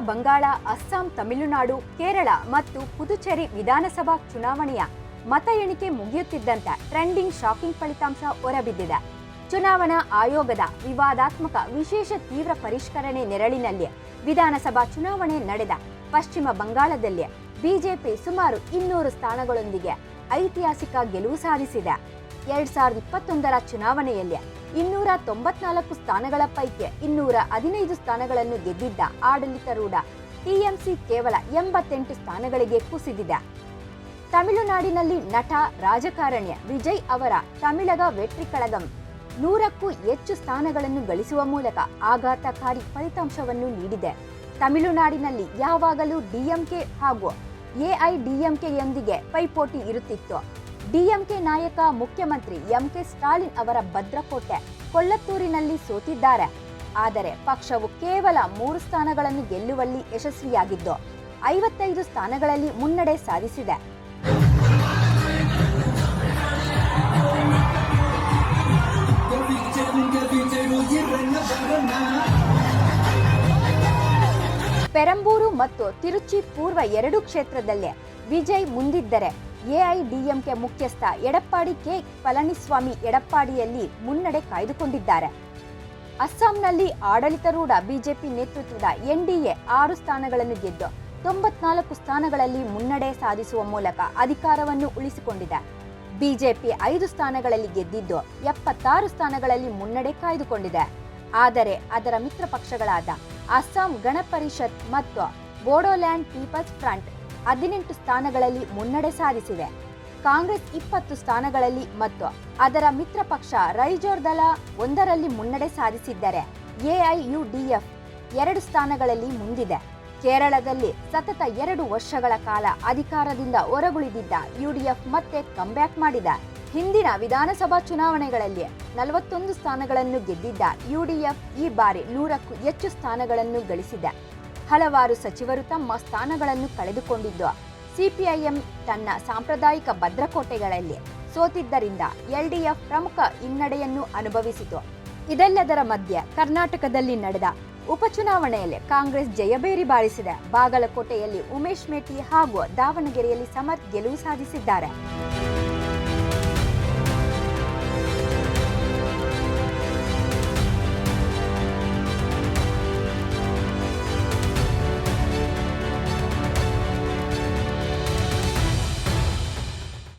ಬಂಗಾಳ, ಅಸ್ಸಾಂ, ತಮಿಳುನಾಡು, ಕೇರಳ ಮತ್ತು ಪುದುಚೇರಿ ವಿಧಾನಸಭಾ ಚುನಾವಣೆಯ ಮತ ಎಣಿಕೆ ಮುಗಿಯುತ್ತಿದ್ದಂತೆ ಟ್ರೆಂಡಿಂಗ್ ಶಾಕಿಂಗ್ ಫಲಿತಾಂಶ ಹೊರಬಿದ್ದಿದೆ. ಚುನಾವಣಾ ಆಯೋಗದ ವಿವಾದಾತ್ಮಕ ವಿಶೇಷ ತೀವ್ರ ಪರಿಷ್ಕರಣೆ ನೆರಳಿನಲ್ಲಿ ವಿಧಾನಸಭಾ ಚುನಾವಣೆ ನಡೆದ ಪಶ್ಚಿಮ ಬಂಗಾಳದಲ್ಲಿ ಬಿಜೆಪಿ ಸುಮಾರು 200 ಸ್ಥಾನಗಳೊಂದಿಗೆ ಐತಿಹಾಸಿಕ ಗೆಲುವು ಸಾಧಿಸಿದೆ. 2021ರ ಚುನಾವಣೆಯಲ್ಲಿ 294 ಸ್ಥಾನಗಳ ಪೈಕಿ 215 ಸ್ಥಾನಗಳನ್ನು ಗೆದ್ದಿದ್ದ ಆಡಳಿತಾರೂಢ ಟಿಎಂಸಿ ಕೇವಲ 88 ಸ್ಥಾನಗಳಿಗೆ ಕುಸಿದಿದೆ. ತಮಿಳುನಾಡಿನಲ್ಲಿ ನಟ ರಾಜಕಾರಣಿ ವಿಜಯ್ ಅವರ ತಮಿಳಗ ವೆಟ್ರಿ ಕಳಗಂ 100ಕ್ಕೂ ಹೆಚ್ಚು ಸ್ಥಾನಗಳನ್ನು ಗಳಿಸುವ ಮೂಲಕ ಆಘಾತಕಾರಿ ಫಲಿತಾಂಶವನ್ನು ನೀಡಿದೆ. ತಮಿಳುನಾಡಿನಲ್ಲಿ ಯಾವಾಗಲೂ ಡಿಎಂಕೆ ಹಾಗೂ ಎಐಡಿಎಂಕೆಯೊಂದಿಗೆ ಪೈಪೋಟಿ ಇರುತ್ತಿತ್ತು. ಡಿಎಂಕೆ ನಾಯಕ ಮುಖ್ಯಮಂತ್ರಿ ಎಂಕೆ ಸ್ಟಾಲಿನ್ ಅವರ ಭದ್ರಕೋಟೆ ಕೊಲ್ಲತ್ತೂರಿನಲ್ಲಿ ಸೋತಿದ್ದಾರೆ. ಆದರೆ ಪಕ್ಷವು ಕೇವಲ 3 ಸ್ಥಾನಗಳನ್ನು ಗೆಲ್ಲುವಲ್ಲಿ ಯಶಸ್ವಿಯಾಗಿದ್ದು 55 ಸ್ಥಾನಗಳಲ್ಲಿ ಮುನ್ನಡೆ ಸಾಧಿಸಿದೆ. ಪೆರಂಬೂರು ಮತ್ತು ತಿರುಚಿ ಪೂರ್ವ 2 ಕ್ಷೇತ್ರದಲ್ಲೇ ವಿಜಯ್ ಮುಂದಿದ್ದರೆ ಎಐಡಿಎಂಕೆ ಮುಖ್ಯಸ್ಥ ಎಡಪ್ಪಾಡಿ ಕೆ ಪಳನಿಸ್ವಾಮಿ ಎಡಪ್ಪಾಡಿಯಲ್ಲಿ ಮುನ್ನಡೆ ಕಾಯ್ದುಕೊಂಡಿದ್ದಾರೆ. ಅಸ್ಸಾಂನಲ್ಲಿ ಆಡಳಿತಾರೂಢ ಬಿಜೆಪಿ ನೇತೃತ್ವದ ಎನ್ಡಿಎ 6 ಸ್ಥಾನಗಳನ್ನು ಗೆದ್ದು 94 ಸ್ಥಾನಗಳಲ್ಲಿ ಮುನ್ನಡೆ ಸಾಧಿಸುವ ಮೂಲಕ ಅಧಿಕಾರವನ್ನು ಉಳಿಸಿಕೊಂಡಿದೆ. ಬಿಜೆಪಿ 5 ಸ್ಥಾನಗಳಲ್ಲಿ ಗೆದ್ದಿದ್ದು 76 ಸ್ಥಾನಗಳಲ್ಲಿ ಮುನ್ನಡೆ ಕಾಯ್ದುಕೊಂಡಿದೆ. ಆದರೆ ಅದರ ಮಿತ್ರ ಪಕ್ಷಗಳಾದ ಅಸ್ಸಾಂ ಗಣ ಪರಿಷತ್ ಮತ್ತು ಬೋಡೋಲ್ಯಾಂಡ್ ಪೀಪಲ್ಸ್ ಫ್ರಂಟ್ 18 ಸ್ಥಾನಗಳಲ್ಲಿ ಮುನ್ನಡೆ ಸಾಧಿಸಿವೆ. ಕಾಂಗ್ರೆಸ್ 20 ಸ್ಥಾನಗಳಲ್ಲಿ ಮತ್ತು ಅದರ ಮಿತ್ರ ಪಕ್ಷ ರೈಜೋರ್ ದಳ 1ರಲ್ಲಿ ಮುನ್ನಡೆ ಸಾಧಿಸಿದ್ದರೆ ಎಐಯುಡಿಎಫ್ 2 ಸ್ಥಾನಗಳಲ್ಲಿ ಮುಂದಿದೆ. ಕೇರಳದಲ್ಲಿ ಸತತ 2 ವರ್ಷಗಳ ಕಾಲ ಅಧಿಕಾರದಿಂದ ಹೊರಗುಳಿದಿದ್ದ ಯುಡಿಎಫ್ ಮತ್ತೆ ಕಂಬ್ಯಾಕ್ ಮಾಡಿದೆ. ಹಿಂದಿನ ವಿಧಾನಸಭಾ ಚುನಾವಣೆಗಳಲ್ಲಿ 41 ಸ್ಥಾನಗಳನ್ನು ಗೆದ್ದಿದ್ದ ಯುಡಿಎಫ್ ಈ ಬಾರಿ 100ಕ್ಕೂ ಹೆಚ್ಚು ಸ್ಥಾನಗಳನ್ನು ಗಳಿಸಿದೆ. ಹಲವಾರು ಸಚಿವರು ತಮ್ಮ ಸ್ಥಾನಗಳನ್ನು ಕಳೆದುಕೊಂಡಿದ್ದು ಸಿಪಿಐಎಂ ತನ್ನ ಸಾಂಪ್ರದಾಯಿಕ ಭದ್ರಕೋಟೆಗಳಲ್ಲಿ ಸೋತಿದ್ದರಿಂದ ಎಲ್ಡಿಎಫ್ ಪ್ರಮುಖ ಹಿನ್ನಡೆಯನ್ನು ಅನುಭವಿಸಿತು. ಇದೆಲ್ಲದರ ಮಧ್ಯೆ ಕರ್ನಾಟಕದಲ್ಲಿ ನಡೆದ ಉಪಚುನಾವಣೆಯಲ್ಲಿ ಕಾಂಗ್ರೆಸ್ ಜಯಬೇರಿ ಬಾರಿಸಿದೆ. ಬಾಗಲಕೋಟೆಯಲ್ಲಿ ಉಮೇಶ್ ಮೇಟಿ ಹಾಗೂ ದಾವಣಗೆರೆಯಲ್ಲಿ ಸಮರ್ಥ್ ಗೆಲುವು ಸಾಧಿಸಿದ್ದಾರೆ.